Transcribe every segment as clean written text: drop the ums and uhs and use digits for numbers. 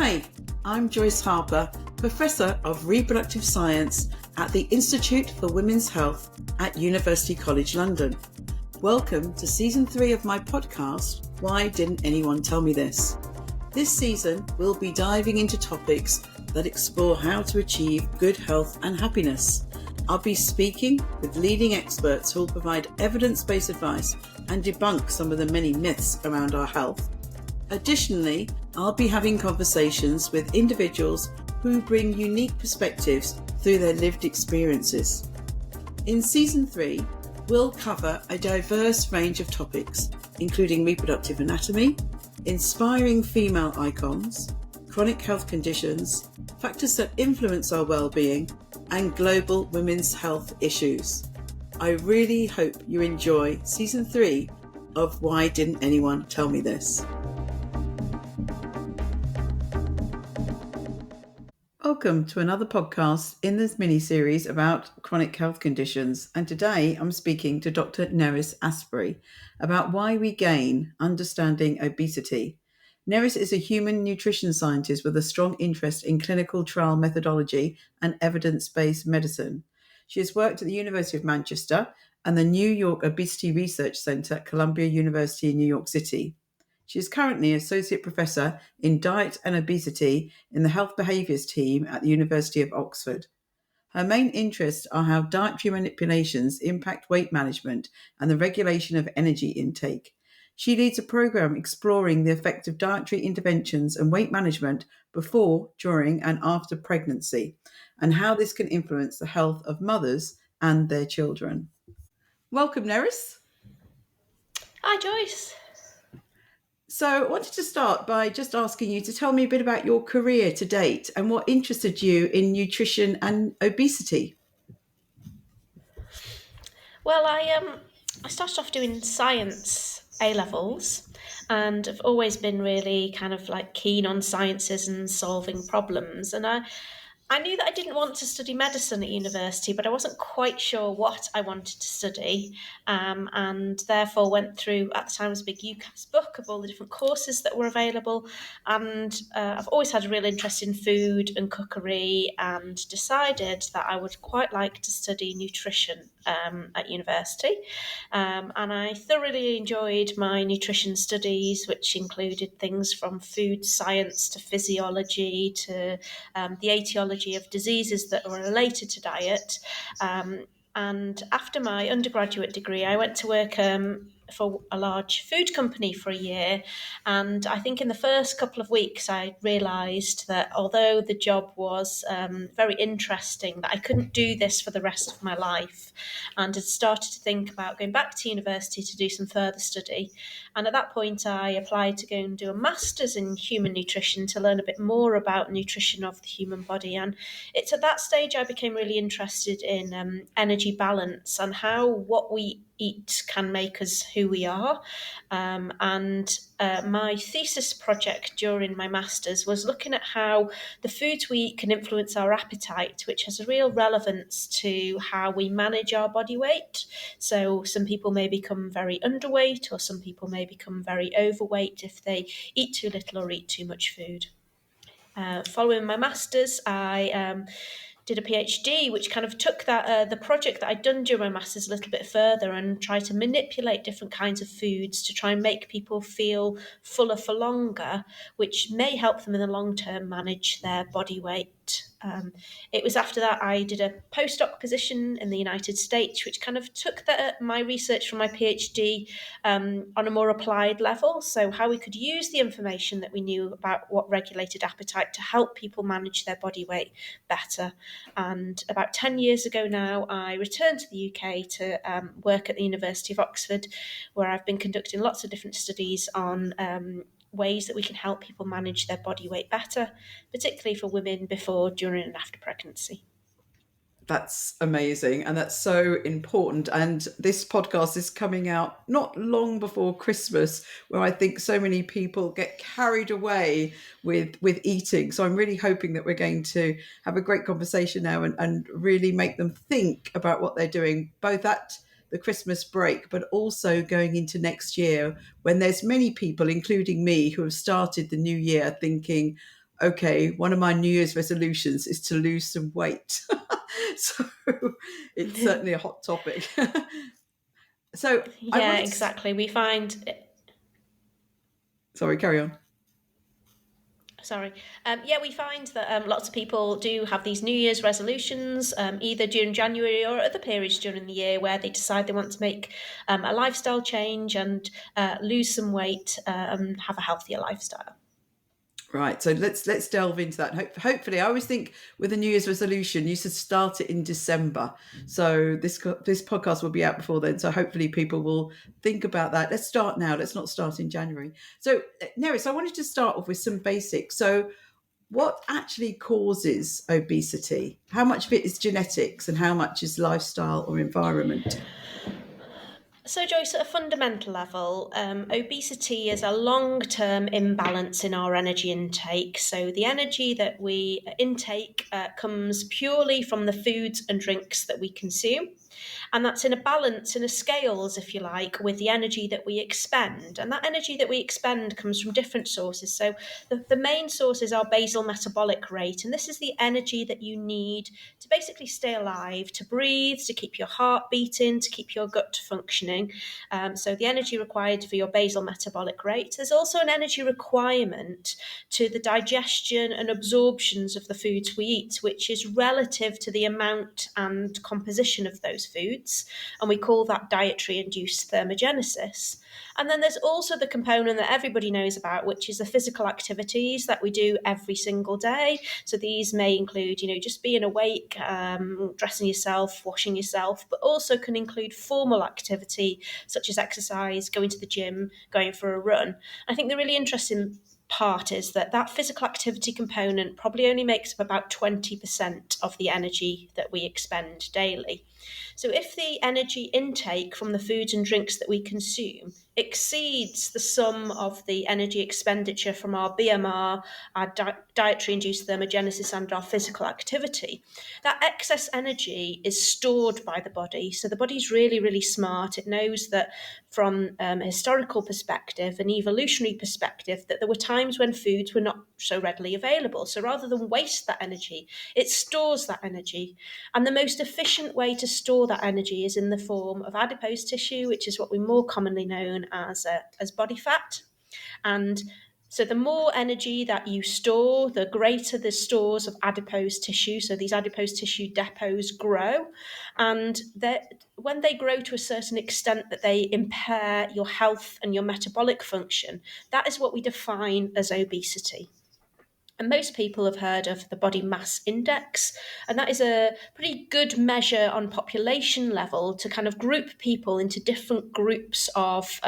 Hi, I'm Joyce Harper, Professor of Reproductive Science at the Institute for Women's Health at University College London. Welcome to Season 3 of my podcast, Why Didn't Anyone Tell Me This? This season, we'll be diving into topics that explore how to achieve good health and happiness. I'll be speaking with leading experts who will provide evidence-based advice and debunk some of the many myths around our health. Additionally, I'll be having conversations with individuals who bring unique perspectives through their lived experiences. In Season 3, we'll cover a diverse range of topics, including reproductive anatomy, inspiring female icons, chronic health conditions, factors that influence our well-being, and global women's health issues. I really hope you enjoy Season 3 of Why Didn't Anyone Tell Me This? Welcome to another podcast in this mini-series about chronic health conditions, and today I'm speaking to Dr. Nerys Astbury about why we gain understanding obesity. Nerys is a human nutrition scientist with a strong interest in clinical trial methodology and evidence-based medicine. She has worked at the University of Manchester and the New York Obesity Research Center at Columbia University in New York City. She is currently Associate Professor in Diet and Obesity in the Health Behaviours Team at the University of Oxford. Her main interests are how dietary manipulations impact weight management and the regulation of energy intake. She leads a program exploring the effect of dietary interventions and weight management before, during, and after pregnancy, and how this can influence the health of mothers and their children. Welcome, Nerys. Hi, Joyce. So I wanted to start by just asking you to tell me a bit about your career to date and what interested you in nutrition and obesity. Well, I started off doing science A-levels, and I've always been really kind of like keen on sciences and solving problems. And I knew that I didn't want to study medicine at university, but I wasn't quite sure what I wanted to study, and therefore went through, at the time, it was a big UCAS book of all the different courses that were available. And I've always had a real interest in food and cookery, and decided that I would quite like to study nutrition at university. And I thoroughly enjoyed my nutrition studies, which included things from food science to physiology to the etiology of diseases that were related to diet. And after my undergraduate degree, I went to work for a large food company for a year. And I think in the first couple of weeks, I realised that although the job was very interesting, that I couldn't do this for the rest of my life, and had started to think about going back to university to do some further study. And at that point, I applied to go and do a master's in human nutrition to learn a bit more about nutrition of the human body. And it's at that stage I became really interested in energy balance and how what we eat can make us who we are. And my thesis project during my master's was looking at how the foods we eat can influence our appetite, which has a real relevance to how we manage our body weight. So some people may become very underweight, or some people may become very overweight if they eat too little or eat too much food. Following my master's, I did a PhD, which kind of took that the project that I'd done during my master's a little bit further and tried to manipulate different kinds of foods to try and make people feel fuller for longer, which may help them in the long term manage their body weight. It was after that I did a postdoc position in the United States, which kind of took my research from my PhD on a more applied level. So how we could use the information that we knew about what regulated appetite to help people manage their body weight better. And about 10 years ago now, I returned to the UK to work at the University of Oxford, where I've been conducting lots of different studies on ways that we can help people manage their body weight better, particularly for women before, during, and after pregnancy. That's amazing, and that's so important. And this podcast is coming out not long before Christmas, where I think so many people get carried away with eating. So I'm really hoping that we're going to have a great conversation now and really make them think about what they're doing, both at the Christmas break, but also going into next year, when there's many people, including me, who have started the new year thinking, okay, one of my New Year's resolutions is to lose some weight. So it's certainly a hot topic. So I Yeah, wanted to, exactly. We find sorry, carry on. Sorry. We find that lots of people do have these New Year's resolutions, either during January or other periods during the year where they decide they want to make a lifestyle change and lose some weight and have a healthier lifestyle. Right, so let's delve into that. Hopefully, I always think with a New Year's resolution, you should start it in December. So this podcast will be out before then. So hopefully, people will think about that. Let's start now. Let's not start in January. So, Nerys, I wanted to start off with some basics. So, what actually causes obesity? How much of it is genetics, and how much is lifestyle or environment? So, Joyce, at a fundamental level, obesity is a long term imbalance in our energy intake. So, the energy that we intake comes purely from the foods and drinks that we consume. And that's in a balance, in a scales, if you like, with the energy that we expend. And that energy that we expend comes from different sources. So the main source is our basal metabolic rate. And this is the energy that you need to basically stay alive, to breathe, to keep your heart beating, to keep your gut functioning. So the energy required for your basal metabolic rate. There's also an energy requirement to the digestion and absorptions of the foods we eat, which is relative to the amount and composition of those foods, and we call that dietary induced thermogenesis. And then there's also the component that everybody knows about, which is the physical activities that we do every single day. So these may include, just being awake, dressing yourself, washing yourself, but also can include formal activity such as exercise, going to the gym, going for a run. I think the really interesting part is that physical activity component probably only makes up about 20% of the energy that we expend daily. So if the energy intake from the foods and drinks that we consume exceeds the sum of the energy expenditure from our BMR, our dietary induced thermogenesis, and our physical activity, that excess energy is stored by the body. So the body's really, really smart. It knows that from a historical perspective, an evolutionary perspective, that there were times when foods were not so readily available. So rather than waste that energy, it stores that energy. And the most efficient way to store that energy is in the form of adipose tissue, which is what we more commonly known as body fat. And so the more energy that you store, the greater the stores of adipose tissue. So these adipose tissue depots grow. And when they grow to a certain extent that they impair your health and your metabolic function, that is what we define as obesity. And most people have heard of the body mass index, and that is a pretty good measure on population level to kind of group people into different groups of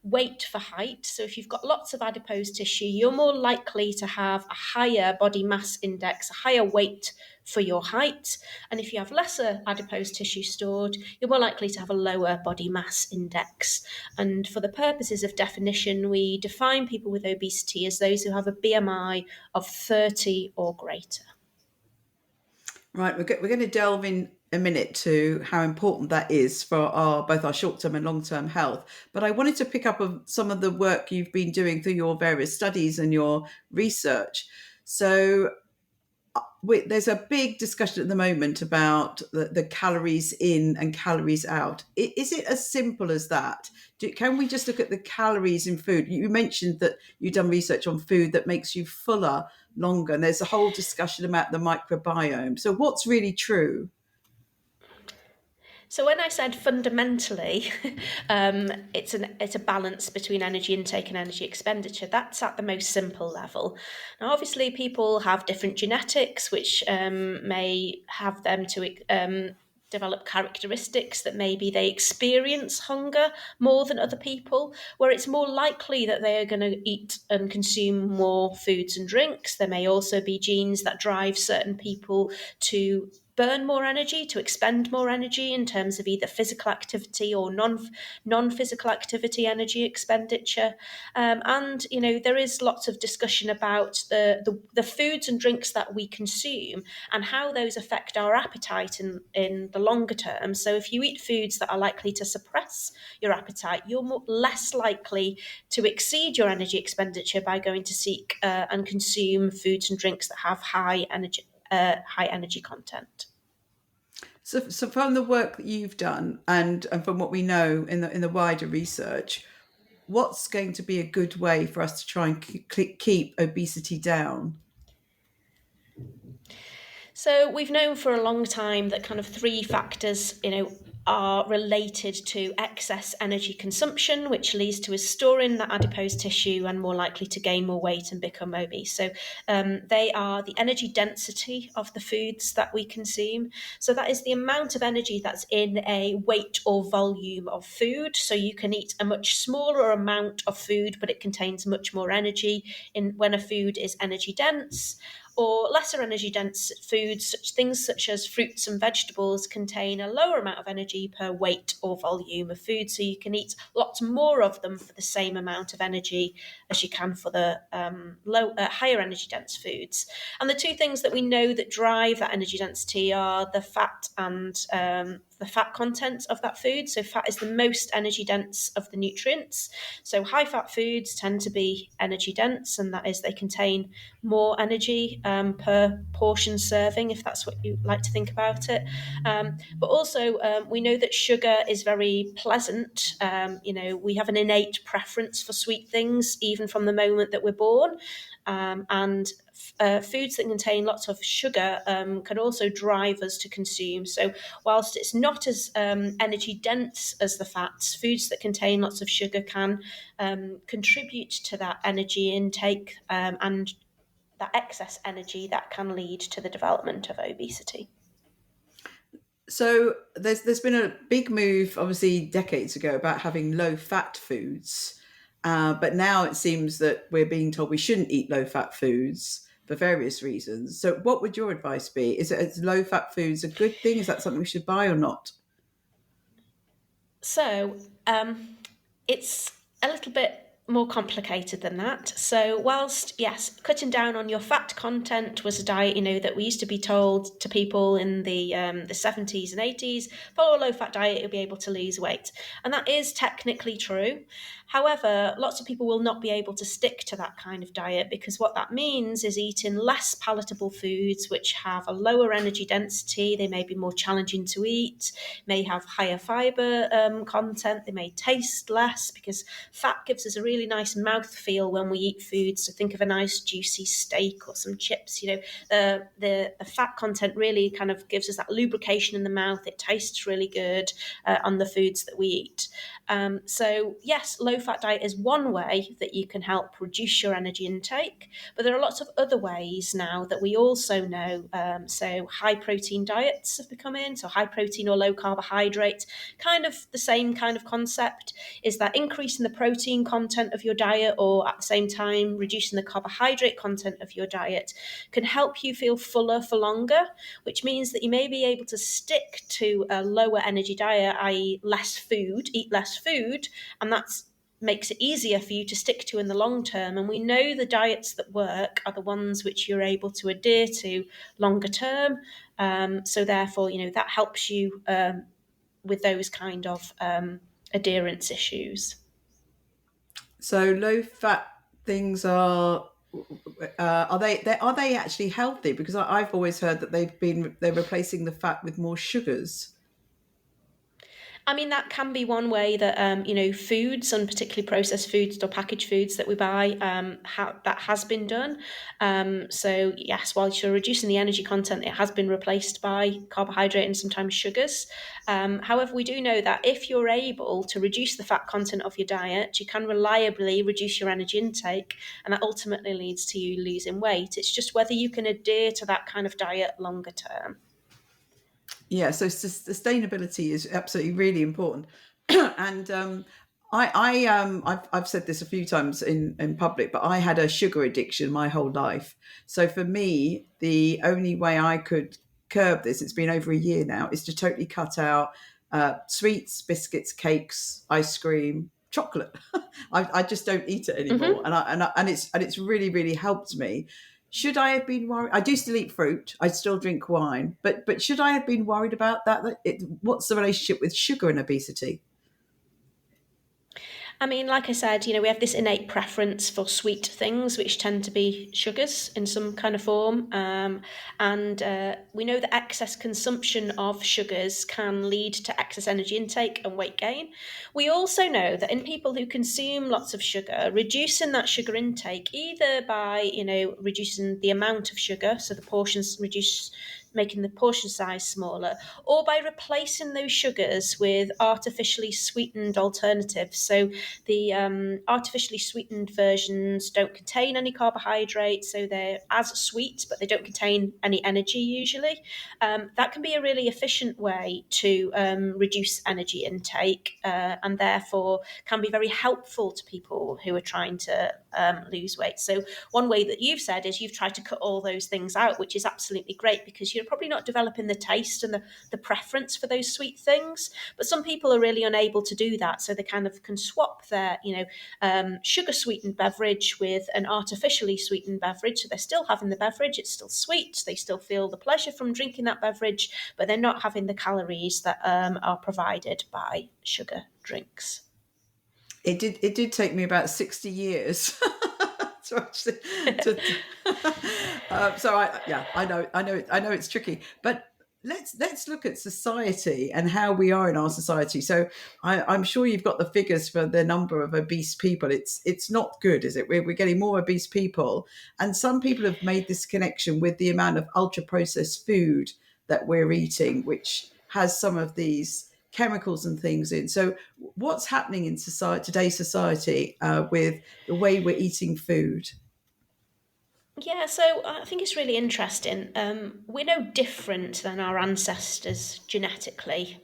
weight for height. So if you've got lots of adipose tissue, you're more likely to have a higher body mass index, a higher weight for your height. And if you have lesser adipose tissue stored, you're more likely to have a lower body mass index. And for the purposes of definition, we define people with obesity as those who have a BMI of 30 or greater. Right, we're going to delve in a minute to how important that is for both our short-term and long-term health. But I wanted to pick up on some of the work you've been doing through your various studies and your research. So there's a big discussion at the moment about the calories in and calories out. Is it as simple as that? Can we just look at the calories in food? You mentioned that you've done research on food that makes you fuller longer, and there's a whole discussion about the microbiome. So what's really true? So when I said fundamentally, it's a balance between energy intake and energy expenditure. That's at the most simple level. Now, obviously, people have different genetics, which may have them to develop characteristics that maybe they experience hunger more than other people, where it's more likely that they are going to eat and consume more foods and drinks. There may also be genes that drive certain people to burn more energy, to expend more energy in terms of either physical activity or non-physical activity energy expenditure. And there is lots of discussion about the foods and drinks that we consume and how those affect our appetite in the longer term. So if you eat foods that are likely to suppress your appetite, you're less likely to exceed your energy expenditure by going to seek and consume foods and drinks that have high energy content. So from the work that you've done and from what we know in the wider research, what's going to be a good way for us to try and keep obesity down? So we've known for a long time that kind of three factors, are related to excess energy consumption, which leads to us storing that adipose tissue and more likely to gain more weight and become obese. So they are the energy density of the foods that we consume. So that is the amount of energy that's in a weight or volume of food. So you can eat a much smaller amount of food, but it contains much more energy when a food is energy dense. Or lesser energy dense foods, things such as fruits and vegetables, contain a lower amount of energy per weight or volume of food. So you can eat lots more of them for the same amount of energy as you can for the higher energy dense foods. And the two things that we know that drive that energy density are the fat and the fat content of that food. So fat is the most energy dense of the nutrients. So high fat foods tend to be energy dense, and that is they contain more energy per portion serving, if that's what you like to think about it. But also we know that sugar is very pleasant. We have an innate preference for sweet things, even from the moment that we're born. And foods that contain lots of sugar can also drive us to consume. So whilst it's not as energy dense as the fats, foods that contain lots of sugar can contribute to that energy intake and that excess energy that can lead to the development of obesity. So there's been a big move, obviously decades ago, about having low fat foods, but now it seems that we're being told we shouldn't eat low fat foods for various reasons. So what would your advice be? Is low fat foods a good thing? Is that something we should buy or not? So it's a little bit more complicated than that. So whilst, yes, cutting down on your fat content was a diet, that we used to be told to people in the 70s and 80s, follow a low-fat diet, you'll be able to lose weight. And that is technically true. However, lots of people will not be able to stick to that kind of diet because what that means is eating less palatable foods which have a lower energy density. They may be more challenging to eat, may have higher fibre content, they may taste less because fat gives us a really nice mouthfeel when we eat foods. So think of a nice juicy steak or some chips. The fat content really kind of gives us that lubrication in the mouth. It tastes really good on the foods that we eat. So yes, low-fat diet is one way that you can help reduce your energy intake, but there are lots of other ways now that we also know. So high-protein diets have become in, so high-protein or low-carbohydrate, kind of the same kind of concept, is that increasing the protein content of your diet or at the same time reducing the carbohydrate content of your diet can help you feel fuller for longer, which means that you may be able to stick to a lower energy diet, i.e. eat less food, and that makes it easier for you to stick to in the long term. And we know the diets that work are the ones which you're able to adhere to longer term. So therefore, that helps you with those kind of adherence issues. So low fat things are they actually healthy? Because I've always heard that they're replacing the fat with more sugars. I mean, that can be one way that, foods and particularly processed foods or packaged foods that we buy, that has been done. So yes, while you're reducing the energy content, it has been replaced by carbohydrate and sometimes sugars. However, we do know that if you're able to reduce the fat content of your diet, you can reliably reduce your energy intake, and that ultimately leads to you losing weight. It's just whether you can adhere to that kind of diet longer term. Yeah, so sustainability is absolutely really important. And I've said this a few times in public, but I had a sugar addiction my whole life. So for me, the only way I could curb this, it's been over a year now, is to totally cut out sweets, biscuits, cakes, ice cream, chocolate. I just don't eat it anymore, Mm-hmm. and it's really, really helped me. Should I have been worried? I do still eat fruit. I still drink wine, but should I have been worried about that? What's the relationship with sugar and obesity? I mean, like I said, we have this innate preference for sweet things, which tend to be sugars in some kind of form. And we know that excess consumption of sugars can lead to excess energy intake and weight gain. We also know that in people who consume lots of sugar, reducing that sugar intake, either by, reducing the amount of sugar, so the portions reduce, making the portion size smaller, or by replacing those sugars with artificially sweetened alternatives. So the artificially sweetened versions don't contain any carbohydrates, so they're as sweet, but they don't contain any energy usually. That can be a really efficient way to reduce energy intake and therefore can be very helpful to people who are trying to lose weight. So one way that you've said is you've tried to cut all those things out, which is absolutely great because you're probably not developing the taste and the preference for those sweet things. But some people are really unable to do that, so they kind of can swap their sugar sweetened beverage with an artificially sweetened beverage. So they're still having the beverage, it's still sweet, they still feel the pleasure from drinking that beverage, but they're not having the calories that are provided by sugar drinks. It did take me about 60 years to actually so I know it's tricky, but let's look at society and how we are in our society. So I'm sure you've got the figures for the number of obese people. It's not good, is it? We're getting more obese people, and some people have made this connection with the amount of ultra processed food that we're eating, which has some of these chemicals and things in. So what's happening in today's society with the way we're eating food? Yeah, so I think it's really interesting. We're no different than our ancestors genetically.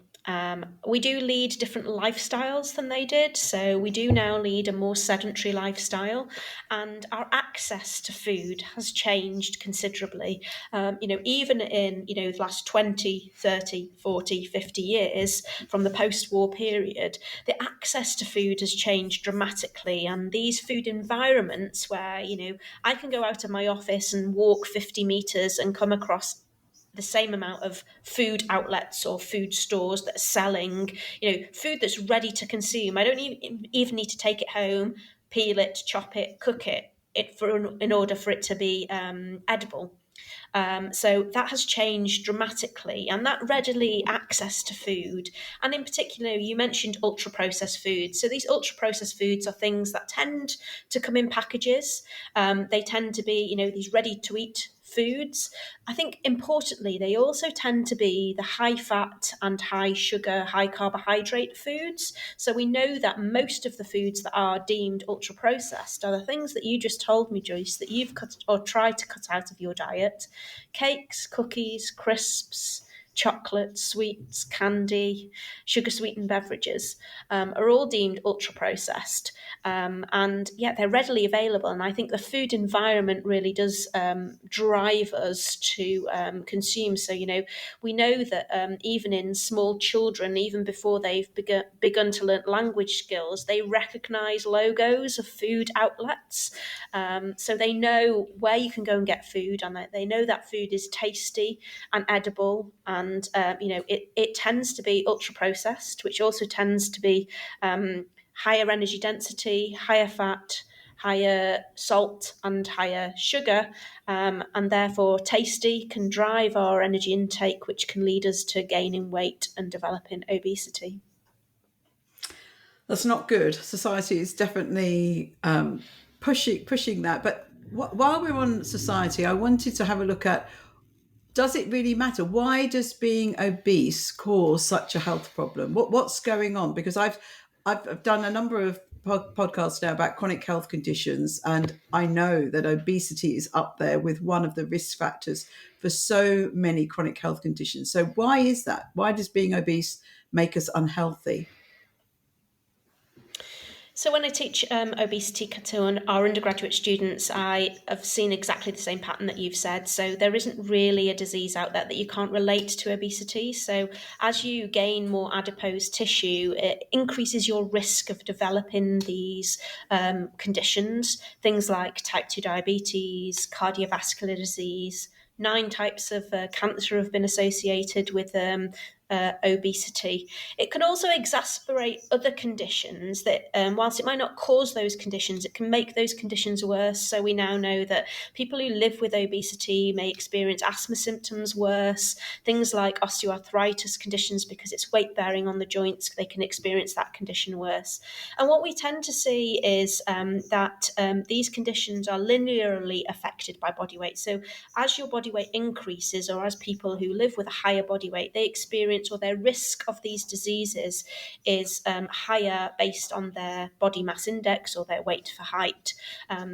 We do lead different lifestyles than they did. So we do now lead a more sedentary lifestyle, and our access to food has changed considerably. Even in, the last 20, 30, 40, 50 years from the post-war period, the access to food has changed dramatically. And these food environments where, I can go out of my office and walk 50 meters and come across the same amount of food outlets or food stores that are selling, food that's ready to consume. I don't even need to take it home, peel it, chop it, cook in order for it to be edible. So that has changed dramatically, and that readily access to food. And in particular, you mentioned ultra processed foods. So these ultra processed foods are things that tend to come in packages. They tend to be, these ready to eat foods. I think importantly, they also tend to be the high fat and high sugar, high carbohydrate foods. So we know that most of the foods that are deemed ultra processed are the things that you just told me, Joyce, that you've cut or tried to cut out of your diet: cakes, cookies, crisps, chocolate, sweets, candy, sugar sweetened beverages are all deemed ultra processed. And yet they're readily available. And I think the food environment really does drive us to consume. So, we know that even in small children, even before they've begun to learn language skills, they recognize logos of food outlets. So they know where you can go and get food, and they know that food is tasty and edible. And, it tends to be ultra processed, which also tends to be higher energy density, higher fat, higher salt, and higher sugar, and therefore tasty, can drive our energy intake, which can lead us to gaining weight and developing obesity. That's not good. Society is definitely pushing that. But while we're on society, I wanted to have a look at, does it really matter? Why does being obese cause such a health problem? What's going on? Because I've done a number of podcasts now about chronic health conditions, and I know that obesity is up there with one of the risk factors for so many chronic health conditions. So why is that? Why does being obese make us unhealthy? So when I teach obesity to our undergraduate students, I have seen exactly the same pattern that you've said. So there isn't really a disease out there that you can't relate to obesity. So as you gain more adipose tissue, it increases your risk of developing these conditions, things like type 2 diabetes, cardiovascular disease. 9 types of cancer have been associated with obesity. It can also exacerbate other conditions that, whilst it might not cause those conditions, it can make those conditions worse. So we now know that people who live with obesity may experience asthma symptoms worse, things like osteoarthritis conditions, because it's weight bearing on the joints, they can experience that condition worse. And what we tend to see is that these conditions are linearly affected by body weight. So as your body weight increases, or as people who live with a higher body weight, they experience, or their risk of these diseases is higher based on their body mass index or their weight for height.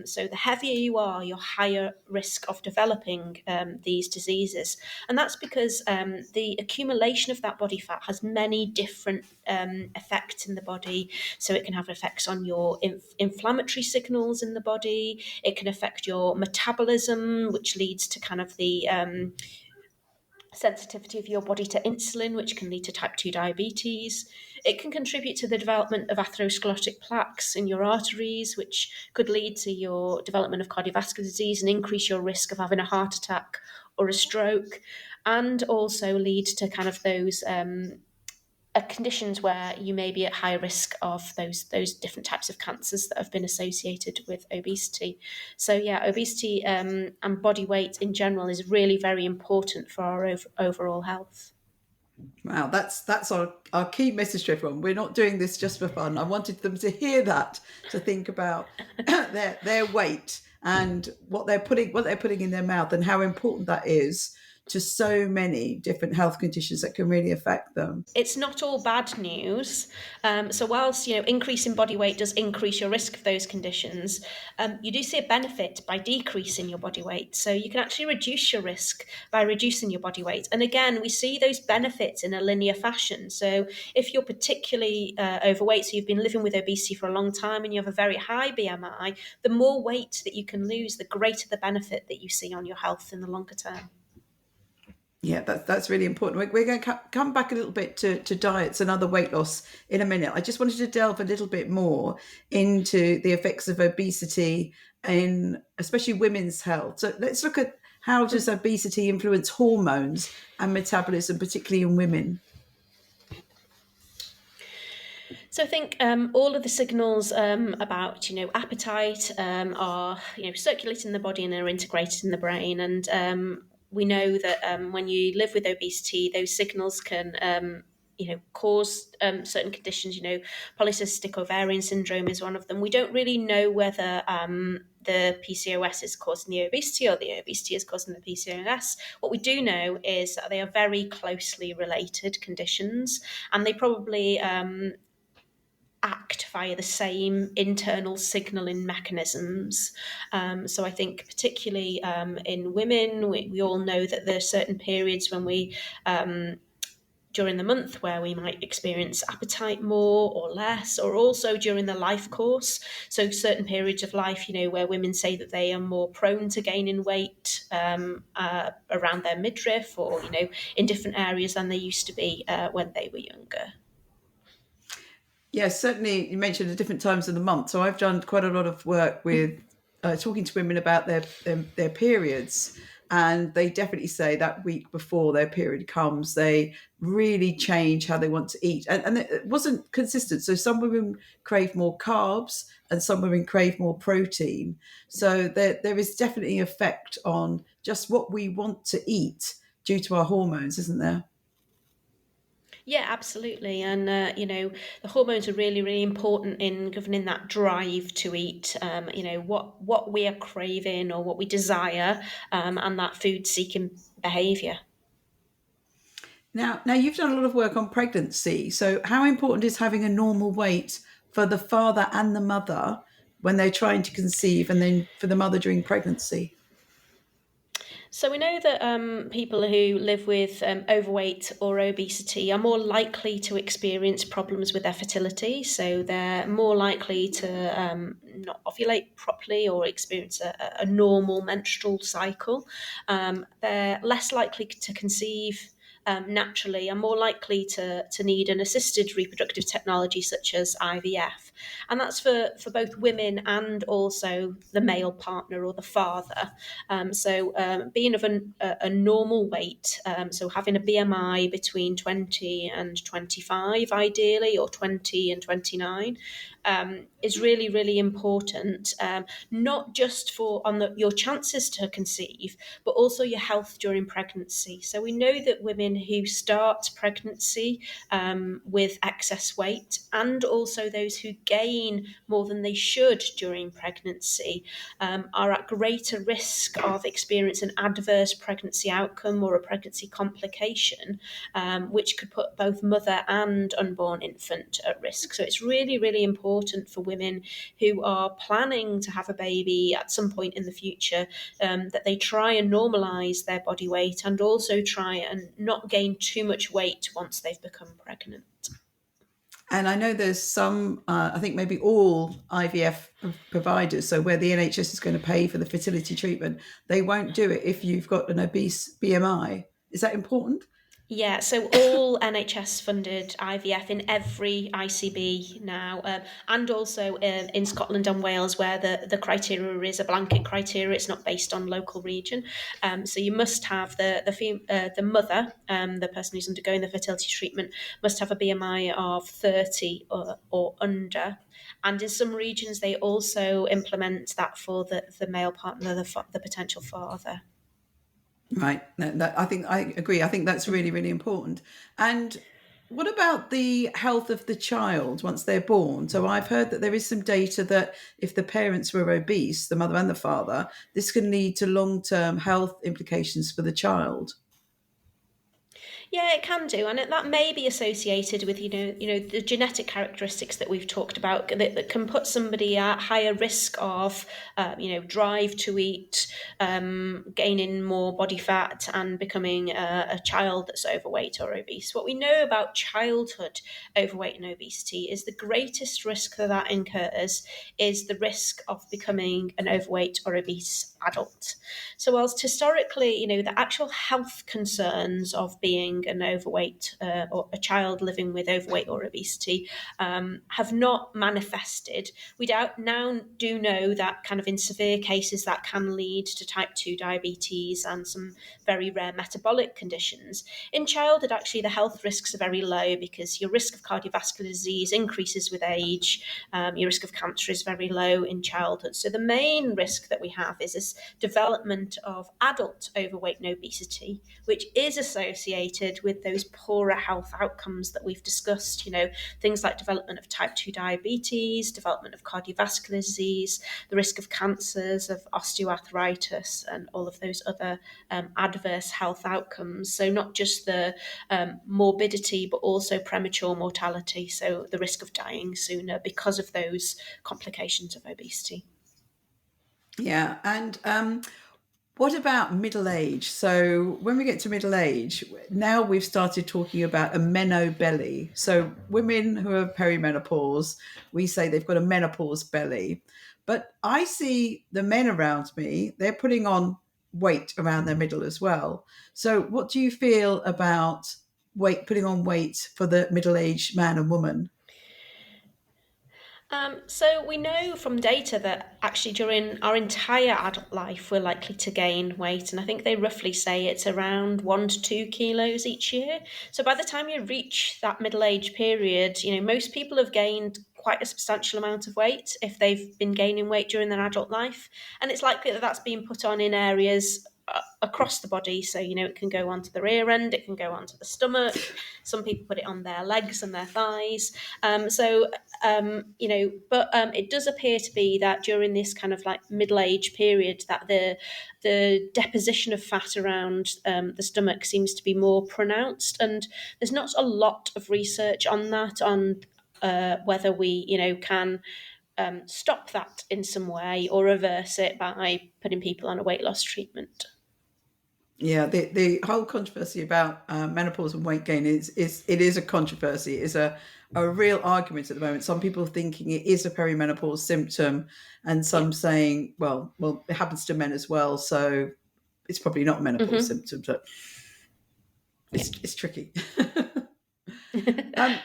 So the heavier you are, your higher risk of developing these diseases. And that's because the accumulation of that body fat has many different effects in the body. So it can have effects on your inflammatory signals in the body. It can affect your metabolism, which leads to kind of the sensitivity of your body to insulin, which can lead to type 2 diabetes. It can contribute to the development of atherosclerotic plaques in your arteries, which could lead to your development of cardiovascular disease and increase your risk of having a heart attack or a stroke, and also lead to kind of those conditions where you may be at high risk of those different types of cancers that have been associated with obesity. So yeah, obesity and body weight in general is really very important for our overall health. Wow, that's our key message to everyone. We're not doing this just for fun. I wanted them to hear that, to think about their weight and what they're putting in their mouth, and how important that is to so many different health conditions that can really affect them. It's not all bad news. So whilst increasing body weight does increase your risk of those conditions, you do see a benefit by decreasing your body weight. So you can actually reduce your risk by reducing your body weight. And again, we see those benefits in a linear fashion. So if you're particularly overweight, so you've been living with obesity for a long time and you have a very high BMI, the more weight that you can lose, the greater the benefit that you see on your health in the longer term. Yeah, that's really important. We're going to come back a little bit to diets and other weight loss in a minute. I just wanted to delve a little bit more into the effects of obesity in especially women's health. So let's look at how does obesity influence hormones and metabolism, particularly in women. So I think all of the signals about appetite are circulating in the body and are integrated in the brain, and we know that when you live with obesity, those signals can cause certain conditions. Polycystic ovarian syndrome is one of them. We don't really know whether the PCOS is causing the obesity or the obesity is causing the PCOS. What we do know is that they are very closely related conditions, and they probably act via the same internal signaling mechanisms. So I think particularly in women, we all know that there are certain periods when we during the month where we might experience appetite more or less, or also during the life course. So certain periods of life, where women say that they are more prone to gaining weight around their midriff, or, in different areas than they used to be when they were younger. Yes, certainly. You mentioned at different times of the month. So I've done quite a lot of work with talking to women about their periods, and they definitely say that week before their period comes, they really change how they want to eat, and it wasn't consistent. So some women crave more carbs, and some women crave more protein. So there is definitely an effect on just what we want to eat due to our hormones, isn't there? Yeah, absolutely. And, the hormones are really, really important in governing that drive to eat, what we are craving or what we desire, and that food seeking behaviour. Now you've done a lot of work on pregnancy. So how important is having a normal weight for the father and the mother when they're trying to conceive, and then for the mother during pregnancy? So we know that people who live with overweight or obesity are more likely to experience problems with their fertility. So they're more likely to not ovulate properly or experience a normal menstrual cycle. They're less likely to conceive naturally, are more likely to need an assisted reproductive technology such as IVF. And that's for both women and also the male partner or the father. Being of a normal weight, so having a BMI between 20 and 25 ideally, or 20 and 29, is really, really important, not just for your chances to conceive, but also your health during pregnancy. So we know that women who start pregnancy with excess weight, and also those who gain more than they should during pregnancy, are at greater risk of experiencing an adverse pregnancy outcome or a pregnancy complication, which could put both mother and unborn infant at risk. So it's really, really important for women who are planning to have a baby at some point in the future, that they try and normalise their body weight, and also try and not gain too much weight once they've become pregnant. And I know there's some, I think maybe all IVF providers, so where the NHS is going to pay for the fertility treatment, they won't do it if you've got an obese BMI. Is that important? Yeah, so all NHS funded IVF in every ICB now, and also in Scotland and Wales, where the criteria is a blanket criteria, it's not based on local region. So you must have the mother, the person who's undergoing the fertility treatment, must have a BMI of 30 or under. And in some regions, they also implement that for the male partner, the potential father. Right. I think I agree. I think that's really, really important. And what about the health of the child once they're born? So I've heard that there is some data that if the parents were obese, the mother and the father, this can lead to long-term health implications for the child. Yeah, it can do, and that may be associated with the genetic characteristics that we've talked about that can put somebody at higher risk of drive to eat, gaining more body fat, and becoming a child that's overweight or obese. What we know about childhood overweight and obesity is the greatest risk that incurs is the risk of becoming an overweight or obese adult. So whilst historically, the actual health concerns of being an overweight or a child living with overweight or obesity have not manifested, we now do know that kind of in severe cases that can lead to type 2 diabetes and some very rare metabolic conditions. In childhood, actually, the health risks are very low because your risk of cardiovascular disease increases with age. Your risk of cancer is very low in childhood. So the main risk that we have is this development of adult overweight and obesity, which is associated with those poorer health outcomes that we've discussed, things like development of type 2 diabetes, development of cardiovascular disease, the risk of cancers, of osteoarthritis, and all of those other adverse health outcomes. So not just the morbidity, but also premature mortality, so the risk of dying sooner because of those complications of obesity. Yeah. And what about middle age? So when we get to middle age, now we've started talking about a belly. So women who are perimenopause, we say they've got a menopause belly. But I see the men around me, they're putting on weight around their middle as well. So what do you feel about putting on weight for the middle-aged man and woman? So we know from data that actually during our entire adult life, we're likely to gain weight. And I think they roughly say it's around 1 to 2 kilos each year. So by the time you reach that middle age period, most people have gained quite a substantial amount of weight if they've been gaining weight during their adult life. And it's likely that that's being put on in areas across the body. So, it can go onto the rear end, it can go onto the stomach. Some people put it on their legs and their thighs. But it does appear to be that during this kind of like middle age period that the deposition of fat around the stomach seems to be more pronounced. And there's not a lot of research on that, on whether we, can stop that in some way or reverse it by putting people on a weight loss treatment. Yeah, the whole controversy about menopause and weight gain is a controversy. It is a real argument at the moment. Some people thinking it is a perimenopause symptom, and Yeah. some saying, well, it happens to men as well, so it's probably not a menopause Hmm. symptom. But Yeah. it's tricky. um,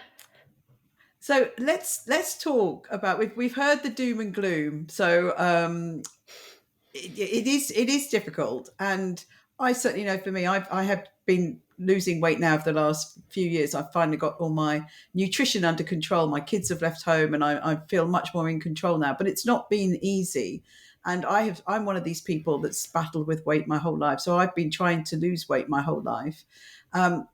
so let's talk about we've heard the doom and gloom. So it is difficult, and I certainly know for me, I have been losing weight now for the last few years. I've finally got all my nutrition under control. My kids have left home, and I feel much more in control now. But it's not been easy, and I'm one of these people that's battled with weight my whole life. So I've been trying to lose weight my whole life. Um,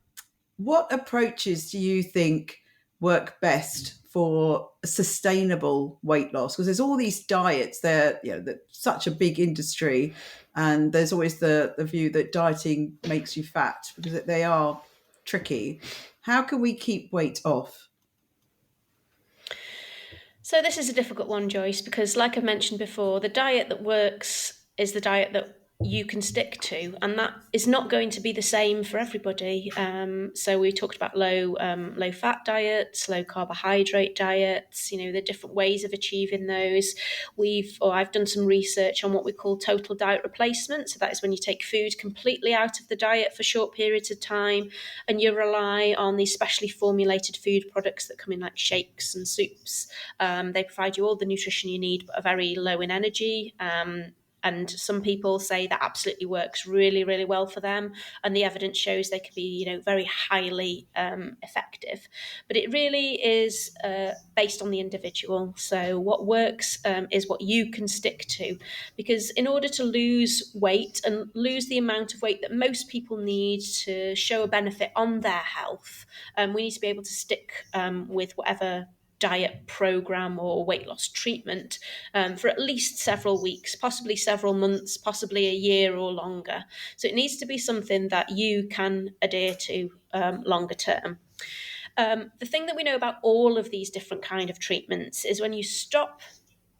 what approaches do you think work best for a sustainable weight loss? Because there's all these diets there, that such a big industry, and there's always the view that dieting makes you fat because they are tricky. How can we keep weight off? So this is a difficult one, Joyce, because like I mentioned before, the diet that works is the diet that you can stick to, and that is not going to be the same for everybody. So we talked about low fat diets, low carbohydrate diets. The different ways of achieving those. I've done some research on what we call total diet replacement. So that is when you take food completely out of the diet for short periods of time, and you rely on these specially formulated food products that come in like shakes and soups. They provide you all the nutrition you need, but are very low in energy. And some people say that absolutely works really, really well for them. And the evidence shows they can be, very highly effective. But it really is based on the individual. So what works is what you can stick to. Because in order to lose weight and lose the amount of weight that most people need to show a benefit on their health, we need to be able to stick with whatever diet program or weight loss treatment for at least several weeks, possibly several months, possibly a year or longer. So it needs to be something that you can adhere to longer term. The thing that we know about all of these different kind of treatments is when you stop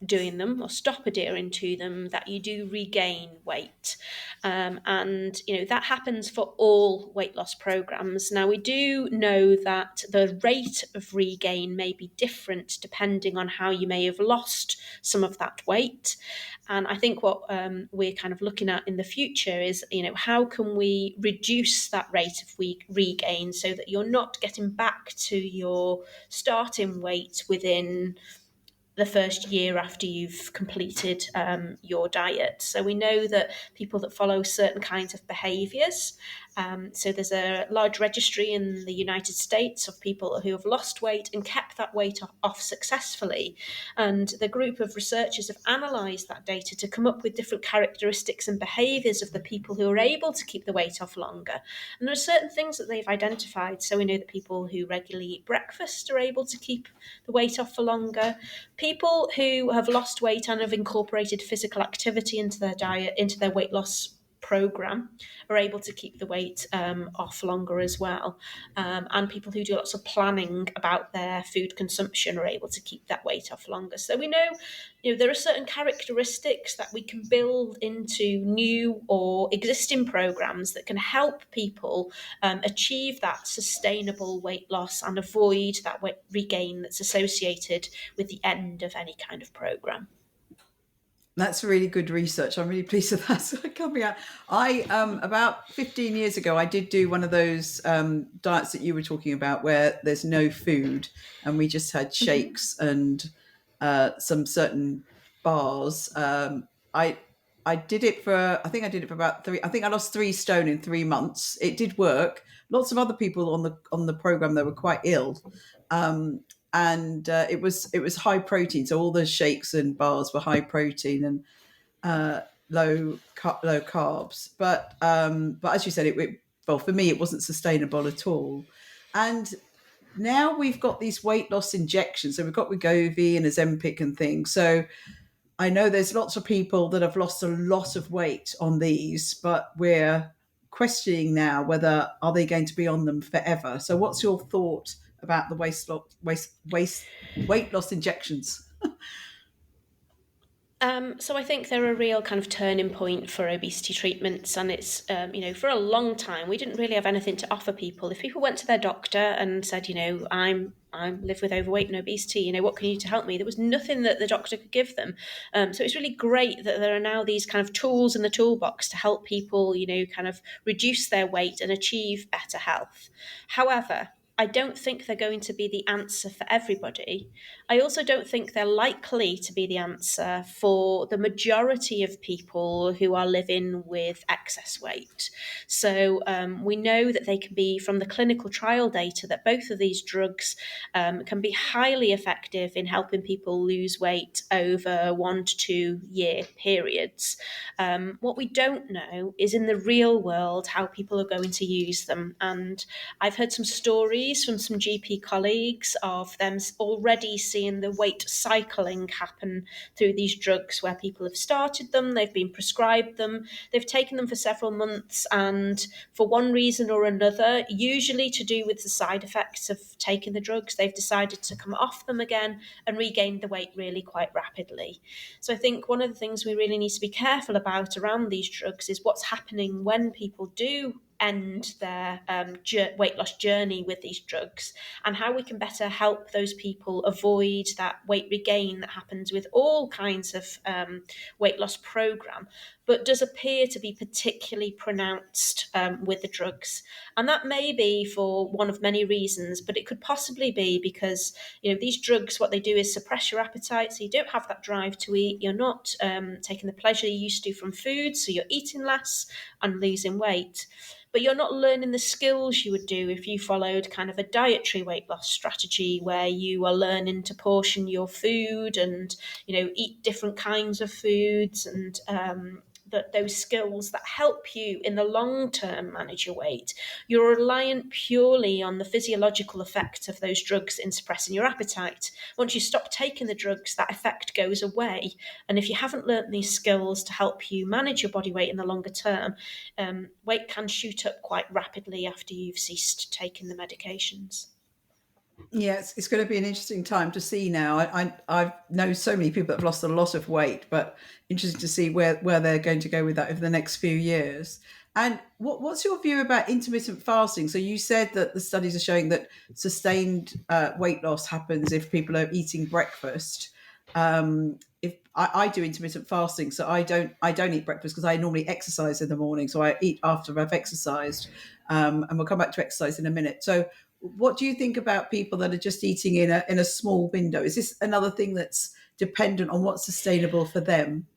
doing them or stop adhering to them, that you do regain weight. And that happens for all weight loss programs. Now, we do know that the rate of regain may be different depending on how you may have lost some of that weight. And I think what we're kind of looking at in the future is, how can we reduce that rate of regain so that you're not getting back to your starting weight within the first year after you've completed your diet. So we know that people that follow certain kinds of behaviours, so there's a large registry in the United States of people who have lost weight and kept that weight off successfully. And the group of researchers have analysed that data to come up with different characteristics and behaviours of the people who are able to keep the weight off longer. And there are certain things that they've identified. So we know that people who regularly eat breakfast are able to keep the weight off for longer. People who have lost weight and have incorporated physical activity into their diet, into their weight loss program, are able to keep the weight off longer as well. And people who do lots of planning about their food consumption are able to keep that weight off longer. So we know, there are certain characteristics that we can build into new or existing programs that can help people achieve that sustainable weight loss and avoid that weight regain that's associated with the end of any kind of program. That's really good research. I'm really pleased with that coming out. I about 15 years ago, I did do one of those diets that you were talking about, where there's no food, and we just had Mm-hmm. shakes and some certain bars. I did it for, I think I did it for about three. I think I lost 3 stone in 3 months. It did work. Lots of other people on the program, they were quite ill. Um, and it was high protein. So all the shakes and bars were high protein and low carbs. But as you said, well, for me it wasn't sustainable at all. And now we've got these weight loss injections. So we've got Wegovy and Ozempic and things. So I know there's lots of people that have lost a lot of weight on these, but we're questioning now whether are they going to be on them forever. So what's your thought about the weight loss injections? So I think they're a real kind of turning point for obesity treatments, and it's for a long time we didn't really have anything to offer people. If people went to their doctor and said, I live with overweight and obesity, what can you do to help me? There was nothing that the doctor could give them. So it's really great that there are now these kind of tools in the toolbox to help people, kind of reduce their weight and achieve better health. However, I don't think they're going to be the answer for everybody. I also don't think they're likely to be the answer for the majority of people who are living with excess weight. So we know that they can be, from the clinical trial data, that both of these drugs can be highly effective in helping people lose weight over 1 to 2 year periods. What we don't know is in the real world how people are going to use them. And I've heard some stories from some GP colleagues of them already seeing the weight cycling happen through these drugs, where people have started them, they've been prescribed them, they've taken them for several months, and for one reason or another, usually to do with the side effects of taking the drugs, they've decided to come off them again and regain the weight really quite rapidly. So I think one of the things we really need to be careful about around these drugs is what's happening when people do end their weight loss journey with these drugs, and how we can better help those people avoid that weight regain that happens with all kinds of weight loss program, but does appear to be particularly pronounced with the drugs. And that may be for one of many reasons, but it could possibly be because these drugs, what they do is suppress your appetite, so you don't have that drive to eat. You're not taking the pleasure you used to from food, so you're eating less and losing weight. But you're not learning the skills you would do if you followed kind of a dietary weight loss strategy, where you are learning to portion your food and eat different kinds of foods, and those skills that help you in the long term manage your weight. You're reliant purely on the physiological effect of those drugs in suppressing your appetite. Once you stop taking the drugs, that effect goes away. And if you haven't learnt these skills to help you manage your body weight in the longer term, weight can shoot up quite rapidly after you've ceased taking the medications. Yes, it's going to be an interesting time to see now. I know so many people that have lost a lot of weight, but interesting to see where they're going to go with that over the next few years. And what's your view about intermittent fasting? So you said that the studies are showing that sustained weight loss happens if people are eating breakfast. If I do intermittent fasting, so I don't eat breakfast because I normally exercise in the morning, so I eat after I've exercised, and we'll come back to exercise in a minute. So what do you think about people that are just eating in a small window? Is this another thing that's dependent on what's sustainable for them?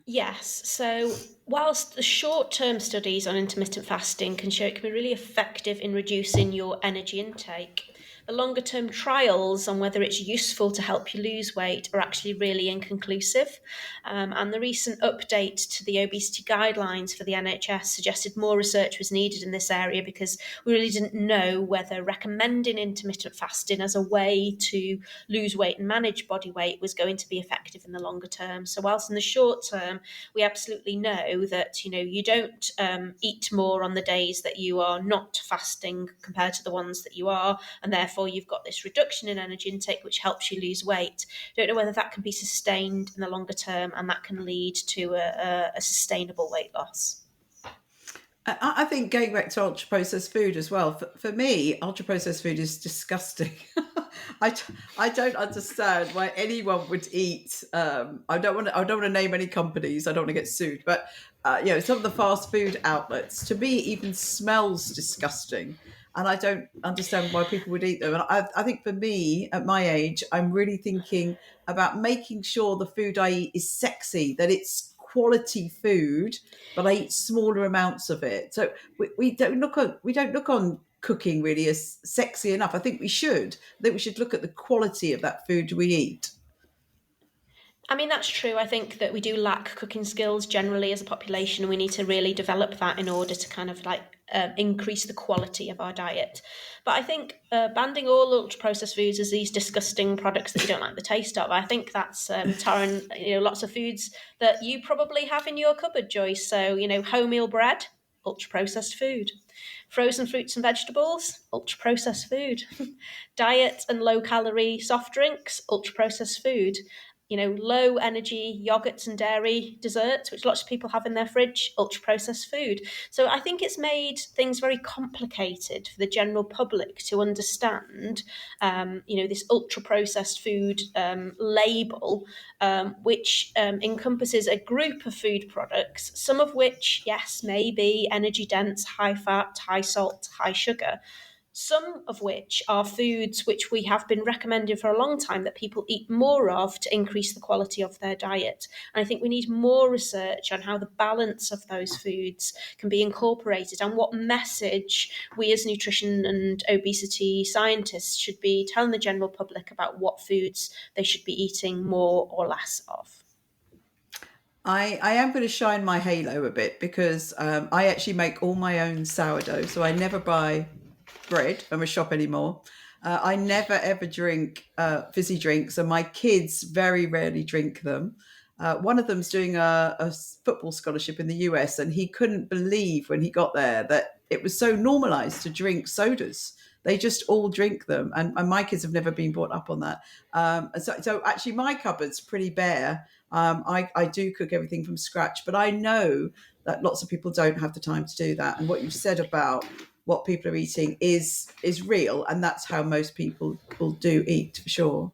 Yes. So, whilst the short term studies on intermittent fasting can show it can be really effective in reducing your energy intake, the longer term trials on whether it's useful to help you lose weight are actually really inconclusive. And the recent update to the obesity guidelines for the NHS suggested more research was needed in this area, because we really didn't know whether recommending intermittent fasting as a way to lose weight and manage body weight was going to be effective in the longer term. So, whilst in the short term, we absolutely know that you don't eat more on the days that you are not fasting compared to the ones that you are, and therefore you've got this reduction in energy intake which helps you lose weight. Don't know whether that can be sustained in the longer term, and that can lead to a sustainable weight loss. I think going back to ultra processed food as well. For me, ultra processed food is disgusting. I don't understand why anyone would eat. I don't want to name any companies. I don't want to get sued. But some of the fast food outlets, to me, even smells disgusting, and I don't understand why people would eat them. And I think for me, at my age, I'm really thinking about making sure the food I eat is sexy, that it's quality food, but I eat smaller amounts of it. So we don't look on cooking really as sexy enough. I think we should. I think we should look at the quality of that food we eat. I mean, that's true. I think that we do lack cooking skills generally as a population, and we need to really develop that in order to kind of increase the quality of our diet. But I think banning all ultra processed foods as these disgusting products that you don't like the taste of, I think that's tarring lots of foods that you probably have in your cupboard, Joyce. So wholemeal bread, ultra processed food. Frozen fruits and vegetables, ultra processed food. Diet and low calorie soft drinks, ultra processed food. low energy yogurts and dairy desserts, which lots of people have in their fridge, ultra processed food. So I think it's made things very complicated for the general public to understand, this ultra processed food label, which encompasses a group of food products, some of which, yes, may be energy dense, high fat, high salt, high sugar, some of which are foods which we have been recommending for a long time that people eat more of to increase the quality of their diet. And I think we need more research on how the balance of those foods can be incorporated and what message we as nutrition and obesity scientists should be telling the general public about what foods they should be eating more or less of. I am going to shine my halo a bit because I actually make all my own sourdough. So I never buy bread from a shop anymore. I never ever drink fizzy drinks, and my kids very rarely drink them. One of them's doing a football scholarship in the US, and he couldn't believe when he got there that it was so normalized to drink sodas. They just all drink them, and my kids have never been brought up on that. So actually, my cupboard's pretty bare. I do cook everything from scratch, but I know that lots of people don't have the time to do that. And what you've said about what people are eating is real, and that's how most people will do eat, for sure.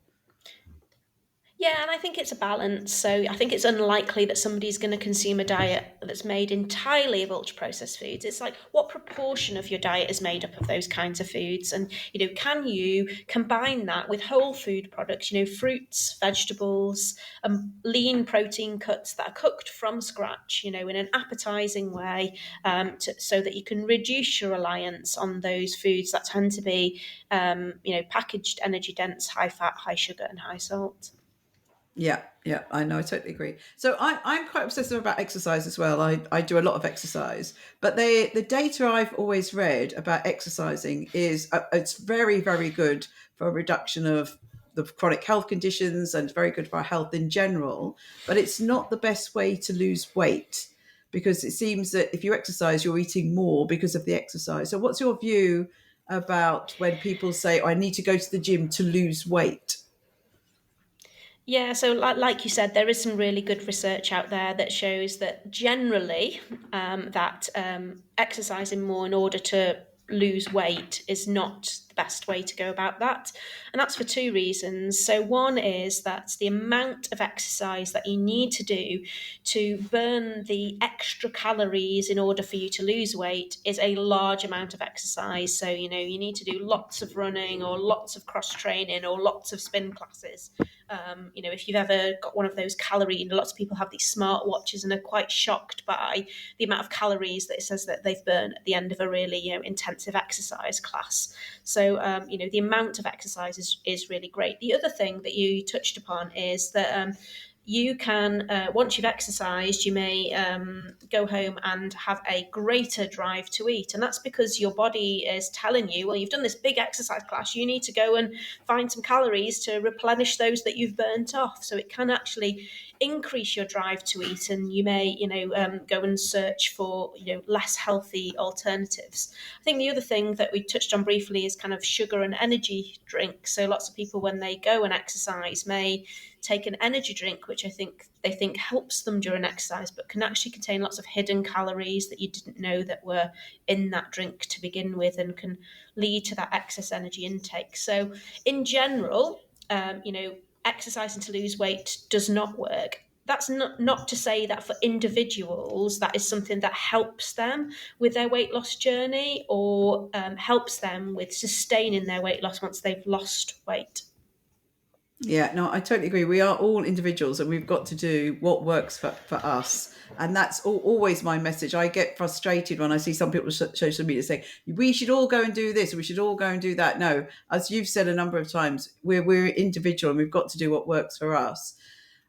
Yeah, and I think it's a balance. So I think it's unlikely that somebody's going to consume a diet that's made entirely of ultra processed foods. It's like, what proportion of your diet is made up of those kinds of foods? And, can you combine that with whole food products, fruits, vegetables, lean protein cuts that are cooked from scratch, in an appetizing way, so that you can reduce your reliance on those foods that tend to be, packaged, energy dense, high fat, high sugar, and high salt. Yeah, I know, I totally agree. So I'm quite obsessive about exercise as well. I do a lot of exercise, but the data I've always read about exercising is it's very, very good for a reduction of the chronic health conditions and very good for our health in general. But it's not the best way to lose weight because it seems that if you exercise, you're eating more because of the exercise. So what's your view about when people say, oh, I need to go to the gym to lose weight? Yeah, so like you said, there is some really good research out there that shows that generally, that exercising more in order to lose weight is not the best way to go about that. And that's for two reasons. So one is that the amount of exercise that you need to do to burn the extra calories in order for you to lose weight is a large amount of exercise. So, you need to do lots of running or lots of cross training or lots of spin classes. If you've ever got one of those lots of people have these smart watches and are quite shocked by the amount of calories that it says that they've burned at the end of a really, intensive exercise class. So, the amount of exercise is really great. The other thing that you touched upon is that you can, once you've exercised, you may go home and have a greater drive to eat. And that's because your body is telling you, well, you've done this big exercise class, you need to go and find some calories to replenish those that you've burnt off. So it can actually increase your drive to eat, and you may, go and search for, less healthy alternatives. I think the other thing that we touched on briefly is kind of sugar and energy drinks. So lots of people, when they go and exercise, may take an energy drink, which they think helps them during exercise, but can actually contain lots of hidden calories that you didn't know that were in that drink to begin with, and can lead to that excess energy intake. So in general, exercising to lose weight does not work. That's not to say that for individuals that is something that helps them with their weight loss journey, or helps them with sustaining their weight loss once they've lost weight. Yeah, no, I totally agree. We are all individuals and we've got to do what works for us. And that's always my message. I get frustrated when I see some people on social media saying, we should all go and do this, we should all go and do that. No, as you've said a number of times, we're individual and we've got to do what works for us.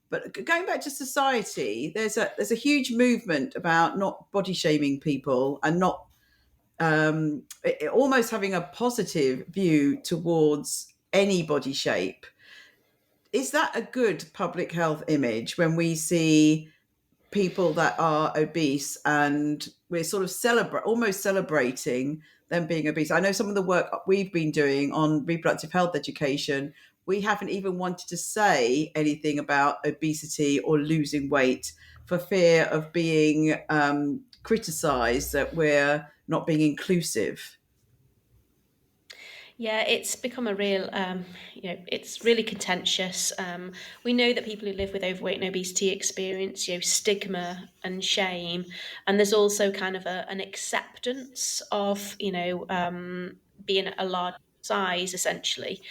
But going back to society, there's a huge movement about not body shaming people and not almost having a positive view towards any body shape. Is that a good public health image when we see people that are obese and we're sort of almost celebrating them being obese? I know some of the work we've been doing on reproductive health education, we haven't even wanted to say anything about obesity or losing weight for fear of being criticised that we're not being inclusive. Yeah, it's become a real, it's really contentious. We know that people who live with overweight and obesity experience, stigma and shame, and there's also kind of an acceptance of, being a large size, essentially.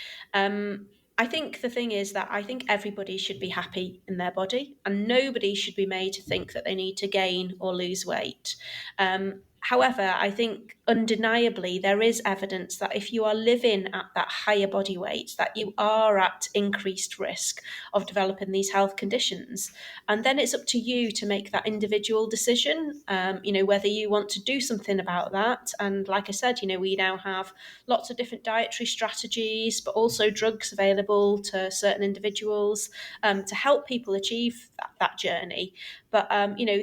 I think the thing is that I think everybody should be happy in their body, and nobody should be made to think that they need to gain or lose weight. However, I think undeniably there is evidence that if you are living at that higher body weight, that you are at increased risk of developing these health conditions. And then it's up to you to make that individual decision, whether you want to do something about that. And like I said, we now have lots of different dietary strategies, but also drugs available to certain individuals to help people achieve that journey. But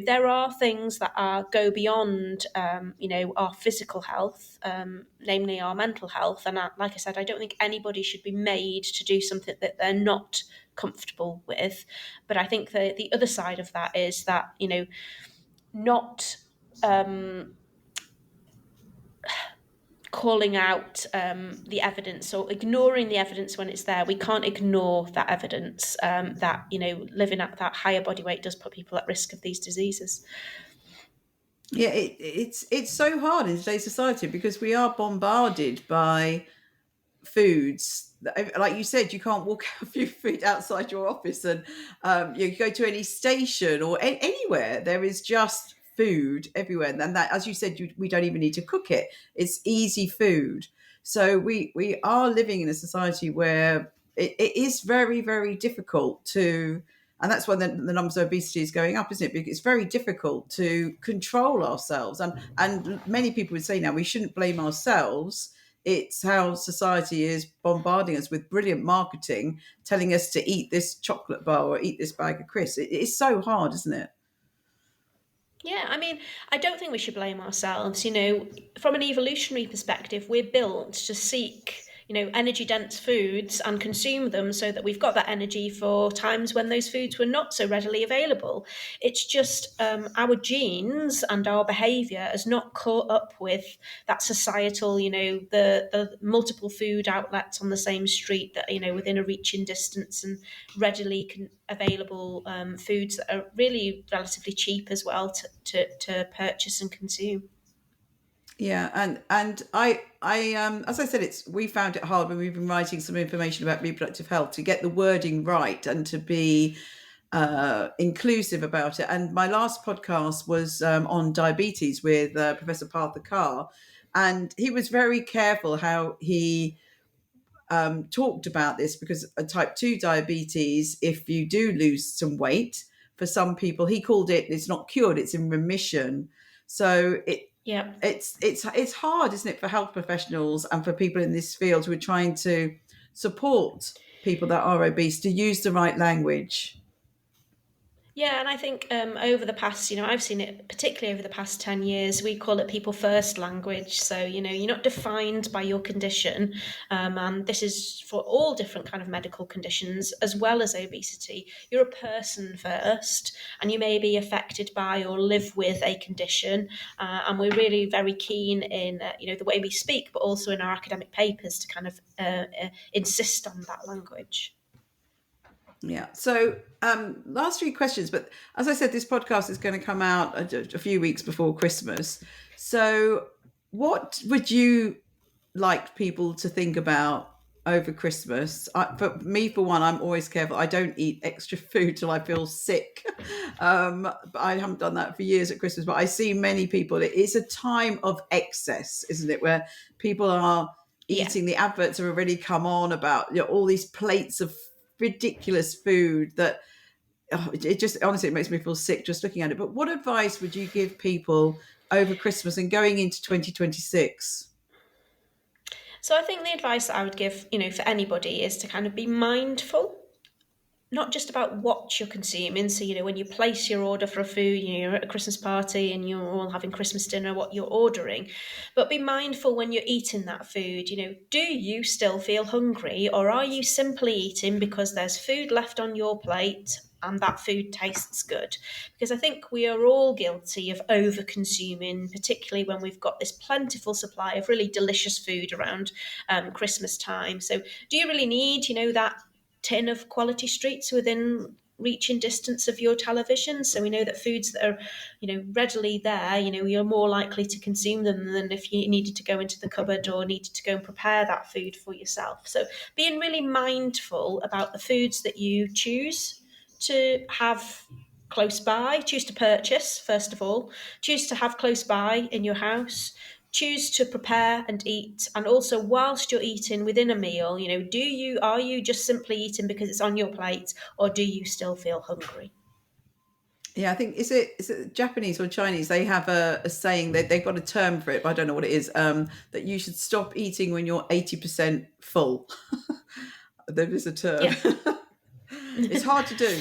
there are things that go beyond our physical health, namely our mental health. And like I said, I don't think anybody should be made to do something that they're not comfortable with. But I think the other side of that is that not calling out the evidence or ignoring the evidence when it's there. We can't ignore that evidence that living at that higher body weight does put people at risk of these diseases. Yeah, it's so hard in today's society because we are bombarded by foods. Like you said, you can't walk a few feet outside your office, and you go to any station or anywhere. There is just food everywhere, and that, as you said, we don't even need to cook it. It's easy food. So we are living in a society where it is very, very difficult to, and that's why the numbers of obesity is going up, isn't it? Because it's very difficult to control ourselves, and many people would say now we shouldn't blame ourselves. It's how society is bombarding us with brilliant marketing, telling us to eat this chocolate bar or eat this bag of crisps. It is so hard, isn't it? Yeah, I mean, I don't think we should blame ourselves. From an evolutionary perspective, we're built to seek, energy dense foods and consume them so that we've got that energy for times when those foods were not so readily available. It's just our genes and our behaviour has not caught up with that societal, the multiple food outlets on the same street that, within a reaching distance and readily available foods that are really relatively cheap as well to purchase and consume. Yeah, and I as I said, we found it hard when we've been writing some information about reproductive health to get the wording right and to be inclusive about it. And my last podcast was on diabetes with Professor Partha Carr, and he was very careful how he talked about this because a type 2 diabetes, if you do lose some weight, for some people, he called it's not cured, it's in remission. So Yeah. it's hard, isn't it, for health professionals and for people in this field who are trying to support people that are obese to use the right language. Yeah, and I think over the past, I've seen it particularly over the past 10 years, we call it people first language. So, you're not defined by your condition. And this is for all different kind of medical conditions, as well as obesity. You're a person first, and you may be affected by or live with a condition. And we're really very keen in, the way we speak, but also in our academic papers to kind of insist on that language. Yeah. So, last three questions. But as I said, this podcast is going to come out a few weeks before Christmas. So, what would you like people to think about over Christmas? For me, for one, I'm always careful. I don't eat extra food till I feel sick. But I haven't done that for years at Christmas. But I see many people. It is a time of excess, isn't it? Where people are Yeah. eating. The adverts have already come on about all these plates of ridiculous food that it just honestly it makes me feel sick just looking at it. But what advice would you give people over Christmas and going into 2026? So I think the advice that I would give, for anybody is to kind of be mindful, not just about what you're consuming. So, when you place your order for a food, you're at a Christmas party and you're all having Christmas dinner, what you're ordering, but be mindful when you're eating that food. Do you still feel hungry, or are you simply eating because there's food left on your plate and that food tastes good? Because I think we are all guilty of over consuming, particularly when we've got this plentiful supply of really delicious food around Christmas time. So do you really need, that tin of quality streets within reaching distance of your television? So we know that foods that are, readily there, you're more likely to consume them than if you needed to go into the cupboard or needed to go and prepare that food for yourself. So being really mindful about the foods that you choose to have close by, choose to purchase, first of all, choose to have close by in your house, choose to prepare and eat. And also, whilst you're eating within a meal, are you just simply eating because it's on your plate, or do you still feel hungry? Yeah, I think is it Japanese or Chinese? They have a saying that they've got a term for it, but I don't know what it is. That you should stop eating when you're 80% full. There is a term. Yeah. It's hard to do.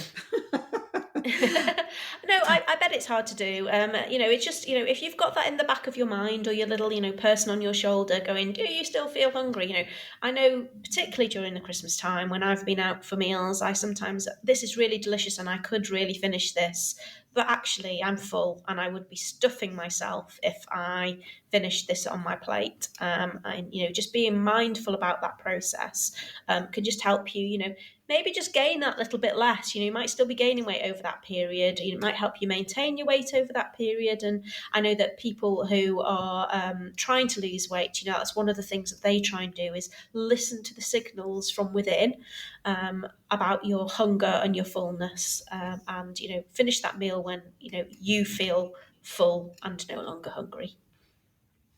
No, I bet it's hard to do. It's just, if you've got that in the back of your mind, or your little, person on your shoulder going, do you still feel hungry? I know particularly during the Christmas time when I've been out for meals, I sometimes, this is really delicious and I could really finish this, but actually I'm full and I would be stuffing myself if I finished this on my plate. And, just being mindful about that process can just help you, maybe just gain that little bit less. You might still be gaining weight over that period. It might help you maintain your weight over that period. And I know that people who are trying to lose weight, that's one of the things that they try and do is listen to the signals from within about your hunger and your fullness, and finish that meal when you feel full and no longer hungry.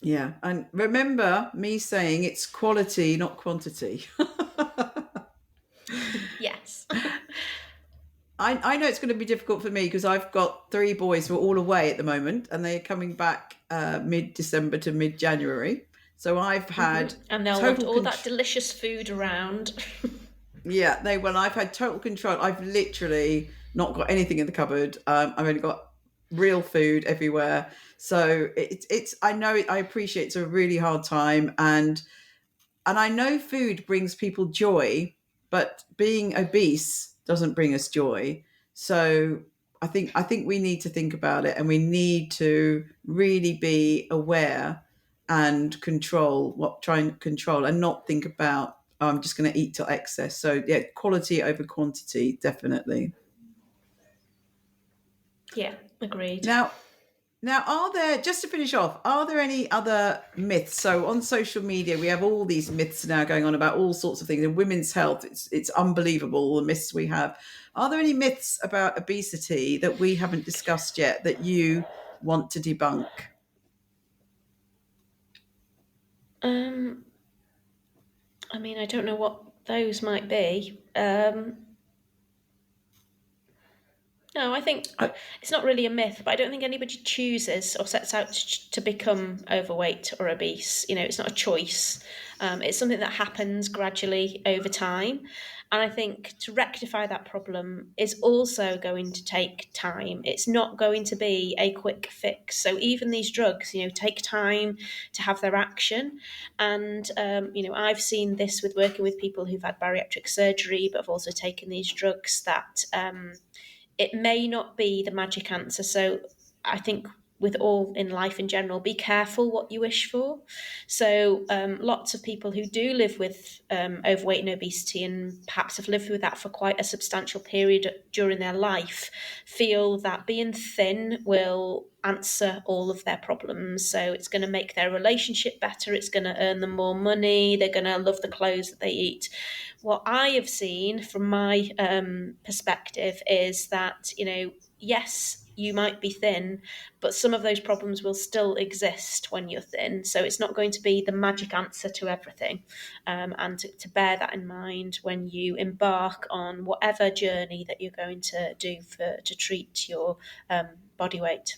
Yeah, and remember me saying it's quality, not quantity. Yes. I know it's going to be difficult for me because I've got 3 boys who are all away at the moment, and they're coming back mid-December to mid-January. So I've had and they'll want all that delicious food around. Yeah, I've had total control. I've literally not got anything in the cupboard. I've only got real food everywhere. So it's. I know I appreciate it's a really hard time, and I know food brings people joy, but being obese doesn't bring us joy. So I think we need to think about it, and we need to really be aware and try and control, and not think about, oh, I'm just going to eat till excess. So yeah, quality over quantity, definitely. Yeah, agreed. Now, are there, just to finish off, are there any other myths? So on social media, we have all these myths now going on about all sorts of things. In women's health, it's unbelievable, the myths we have. Are there any myths about obesity that we haven't discussed yet that you want to debunk? I don't know what those might be. No, I think I, it's not really a myth, but I don't think anybody chooses or sets out to become overweight or obese. It's not a choice. It's something that happens gradually over time. And I think to rectify that problem is also going to take time. It's not going to be a quick fix. So even these drugs, take time to have their action. And, I've seen this with working with people who've had bariatric surgery, but have also taken these drugs that it may not be the magic answer. So I think with all in life in general, be careful what you wish for. So lots of people who do live with overweight and obesity, and perhaps have lived with that for quite a substantial period during their life, feel that being thin will answer all of their problems. So it's going to make their relationship better. It's going to earn them more money. They're going to love the clothes that they eat. What I have seen from my perspective is that, yes, you might be thin, but some of those problems will still exist when you're thin. So it's not going to be the magic answer to everything. And to bear that in mind when you embark on whatever journey that you're going to do to treat your body weight.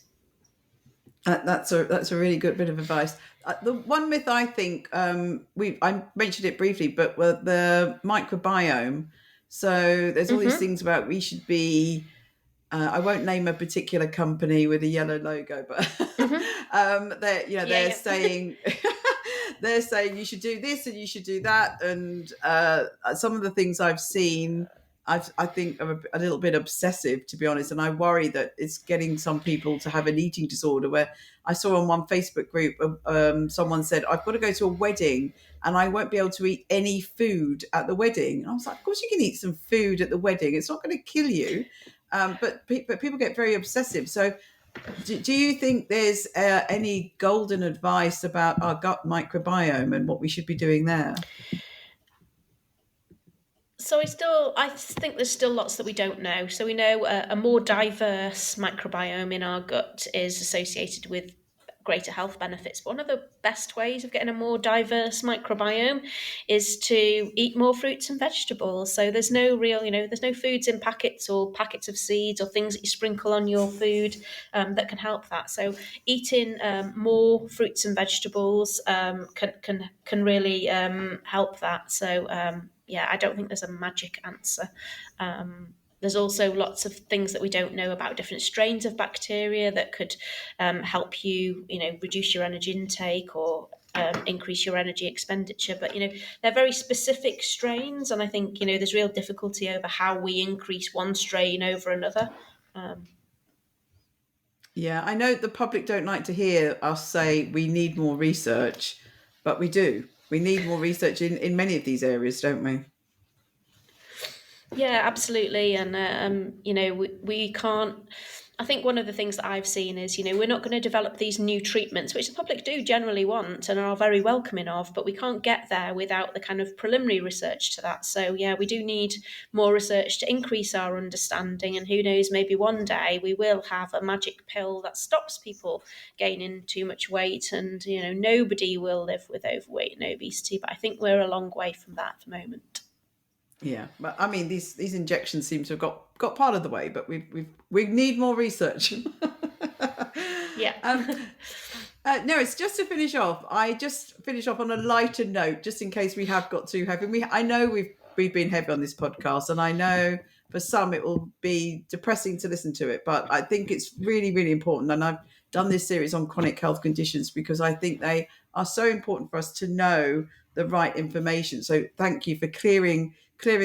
That's a really good bit of advice. The one myth I think I mentioned it briefly, but the microbiome. So there's all these things about we should be. I won't name a particular company with a yellow logo, but they're saying they're saying you should do this and you should do that, and some of the things I've seen, I think are a little bit obsessive, to be honest, and I worry that it's getting some people to have an eating disorder. Where I saw on one Facebook group, someone said, "I've got to go to a wedding and I won't be able to eat any food at the wedding." And I was like, "Of course you can eat some food at the wedding. It's not going to kill you." But people get very obsessive. So do you think there's any golden advice about our gut microbiome and what we should be doing there? So I think there's still lots that we don't know. So we know a more diverse microbiome in our gut is associated with greater health benefits. But one of the best ways of getting a more diverse microbiome is to eat more fruits and vegetables. So there's no real, there's no foods in packets or packets of seeds or things that you sprinkle on your food that can help that. So eating more fruits and vegetables can really help that. So I don't think there's a magic answer. There's also lots of things that we don't know about different strains of bacteria that could help you, reduce your energy intake or increase your energy expenditure. But, they're very specific strains. And I think, there's real difficulty over how we increase one strain over another. Yeah, I know the public don't like to hear us say we need more research, but we do. We need more research in many of these areas, don't we? Yeah, absolutely. And, we can't. I think one of the things that I've seen is, we're not going to develop these new treatments, which the public do generally want and are very welcoming of, but we can't get there without the kind of preliminary research to that. So, we do need more research to increase our understanding. And who knows, maybe one day we will have a magic pill that stops people gaining too much weight and, nobody will live with overweight and obesity. But I think we're a long way from that at the moment. Yeah, but I mean, these injections seem to have got part of the way, but we need more research. Yeah. Nerys, just to finish off, on a lighter note, just in case we have got too heavy. I know we've been heavy on this podcast, and I know for some it will be depressing to listen to it, but I think it's really, really important. And I've done this series on chronic health conditions because I think they are so important for us to know the right information. So thank you for clearing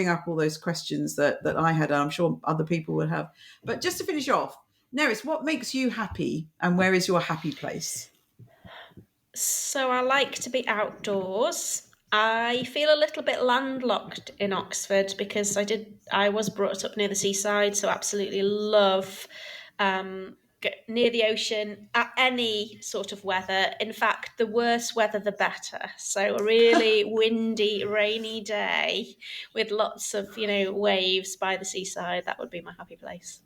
up all those questions that I had, and I'm sure other people would have. But just to finish off, Nerys, what makes you happy and where is your happy place? So I like to be outdoors. I feel a little bit landlocked in Oxford because I was brought up near the seaside, so absolutely love near the ocean at any sort of weather. In fact, the worse weather, the better. So a really windy, rainy day with lots of, waves by the seaside, that would be my happy place.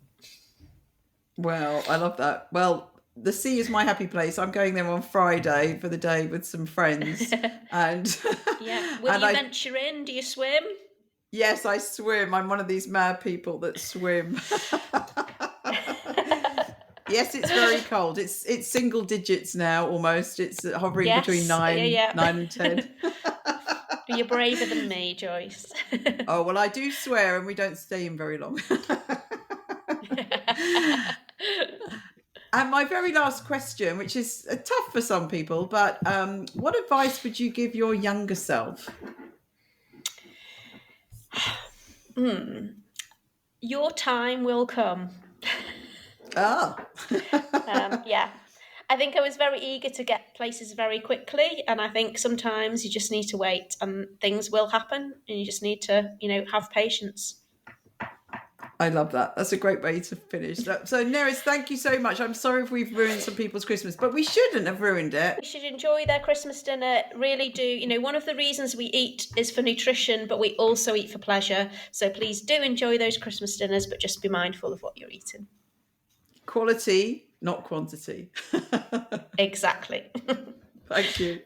Well, I love that. Well, the sea is my happy place. I'm going there on Friday for the day with some friends. And yeah. Will you venture in? Do you swim? Yes, I swim. I'm one of these mad people that swim. Yes, it's very cold. It's single digits now almost. It's hovering between 9 and 10. You're braver than me, Joyce. Oh, well, I do swear and we don't stay in very long. And my very last question, which is tough for some people, but what advice would you give your younger self? Your time will come. Yeah. I think I was very eager to get places very quickly, and I think sometimes you just need to wait and things will happen and you just need to, have patience. I love that. That's a great way to finish that. So, Nerys, thank you so much. I'm sorry if we've ruined some people's Christmas, but we shouldn't have ruined it. We should enjoy their Christmas dinner. Really do. One of the reasons we eat is for nutrition, but we also eat for pleasure. So please do enjoy those Christmas dinners, but just be mindful of what you're eating. Quality, not quantity. Exactly. Thank you.